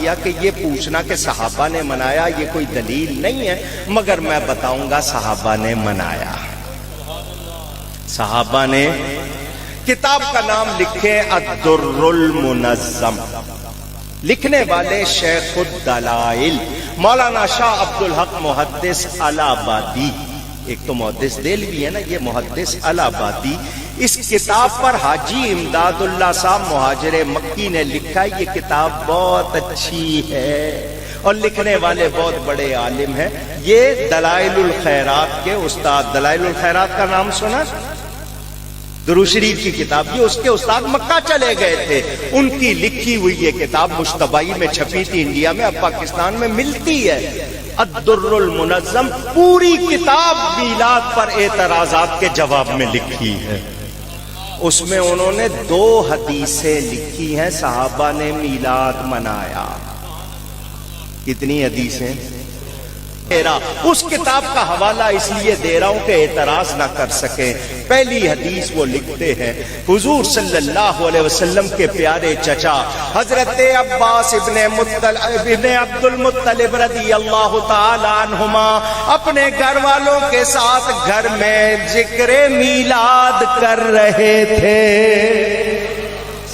دیا کہ یہ پوچھنا کہ صحابہ نے منایا یہ کوئی دلیل نہیں ہے، مگر میں بتاؤں گا صحابہ نے منایا۔ صحابہ نے کتاب کا نام لکھے الدر المنظم، لکھنے والے شیخ الدلائل مولانا شاہ عبدالحق محدث الہ آبادی، ایک تو محدث دہلوی ہے نا، یہ محدث الہ آبادی۔ اس کتاب پر حاجی امداد اللہ صاحب مہاجر مکی نے لکھا ہے، یہ کتاب بہت اچھی ہے اور لکھنے والے بہت بڑے عالم ہیں۔ یہ دلائل الخیرات کے استاد، دلائل الخیرات کا نام سنا؟ درود شریف کی کتاب، یہ اس کے استاد مکہ چلے گئے تھے، ان کی لکھی ہوئی یہ کتاب مشتبائی میں چھپی تھی انڈیا میں، اب پاکستان میں ملتی ہے۔ الدر المنظم پوری کتاب میلاد پر اعتراضات کے جواب میں لکھی ہے۔ اس میں انہوں نے 2 حدیثیں لکھی ہیں صحابہ نے میلاد منایا۔ کتنی حدیثیں؟ اس کتاب کا حوالہ اس لیے دے رہا ہوں کہ اعتراض نہ کر سکیں۔ پہلی حدیث وہ لکھتے ہیں، حضور صلی اللہ علیہ وسلم کے پیارے چچا حضرت عباس ابن عبد المطلب رضی اللہ تعالی عنہما اپنے گھر والوں کے ساتھ گھر میں ذکر میلاد کر رہے تھے،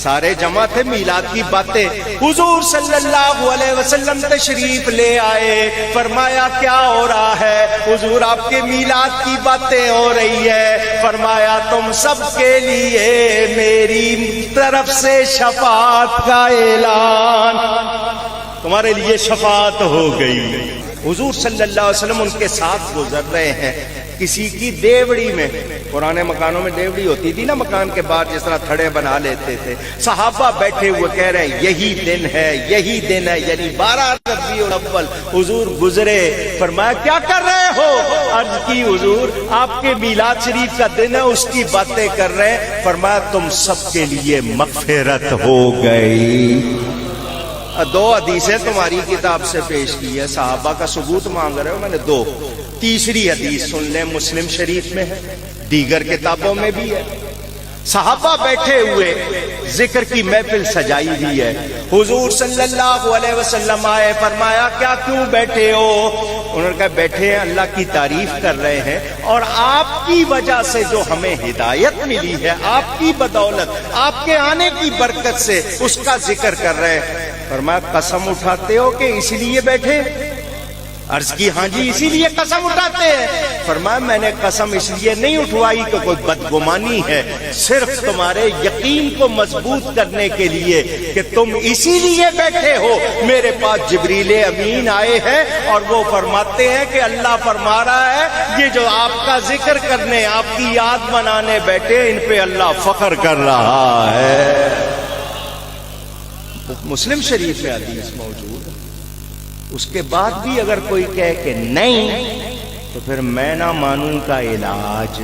سارے جمع تھے، میلاد کی باتیں۔ حضور صلی اللہ علیہ وسلم تشریف لے آئے، فرمایا کیا ہو رہا ہے؟ حضور آپ کے میلاد کی باتیں ہو رہی ہے۔ فرمایا تم سب کے لیے میری طرف سے شفاعت کا اعلان، تمہارے لیے شفاعت ہو گئی۔ حضور صلی اللہ علیہ وسلم ان کے ساتھ گزر رہے ہیں، کسی کی دیوڑی میں، پرانے مکانوں میں دیوڑی ہوتی تھی نا، مکان کے باہر جس طرح تھڑے بنا لیتے تھے، صحابہ بیٹھے ہوئے کہہ رہے ہیں یہی دن ہے، یہی دن ہے، یعنی 12 ربیع الاول۔ حضور گزرے، فرمایا کیا کر رہے ہو؟ عرض کی حضور آپ کے میلاد شریف کا دن ہے، اس کی باتیں کر رہے ہیں۔ فرمایا تم سب کے لیے مغفرت ہو گئی۔ 2 حدیثیں تمہاری کتاب سے پیش کی ہے، صحابہ کا ثبوت مانگ رہے ہو، میں نے 2۔ تیسری حدیث سن لیں، مسلم شریف میں ہے، دیگر کتابوں میں بھی ہے۔ صحابہ بیٹھے ہوئے ذکر کی محفل سجائی ہوئی ہے، حضور صلی اللہ علیہ وسلم آئے، فرمایا کیا کیوں بیٹھے ہو؟ انہوں نے کہا بیٹھے ہیں اللہ کی تعریف کر رہے ہیں اور آپ کی وجہ سے جو ہمیں ہدایت ملی ہے، آپ کی بدولت، آپ کے آنے کی برکت سے اس کا ذکر کر رہے ہیں۔ فرمایا قسم اٹھاتے ہو کہ اسی لیے بیٹھے؟ عرض کی ہاں جی اسی لیے قسم اٹھاتے ہیں۔ فرمایا میں نے قسم اس لیے نہیں اٹھوائی کہ کوئی بدگمانی ہے، صرف تمہارے یقین کو مضبوط کرنے کے لیے کہ تم اسی لیے بیٹھے ہو۔ میرے پاس جبریل امین آئے ہیں اور وہ فرماتے ہیں کہ اللہ فرما رہا ہے یہ جو آپ کا ذکر کرنے، آپ کی یاد منانے بیٹھے، ان پہ اللہ فخر کر رہا ہے۔ مسلم شریف میں حدیث موجود ہے۔ اس کے بعد بھی اگر کوئی کہے کہ نہیں تو پھر میں نہ مانوں کا علاج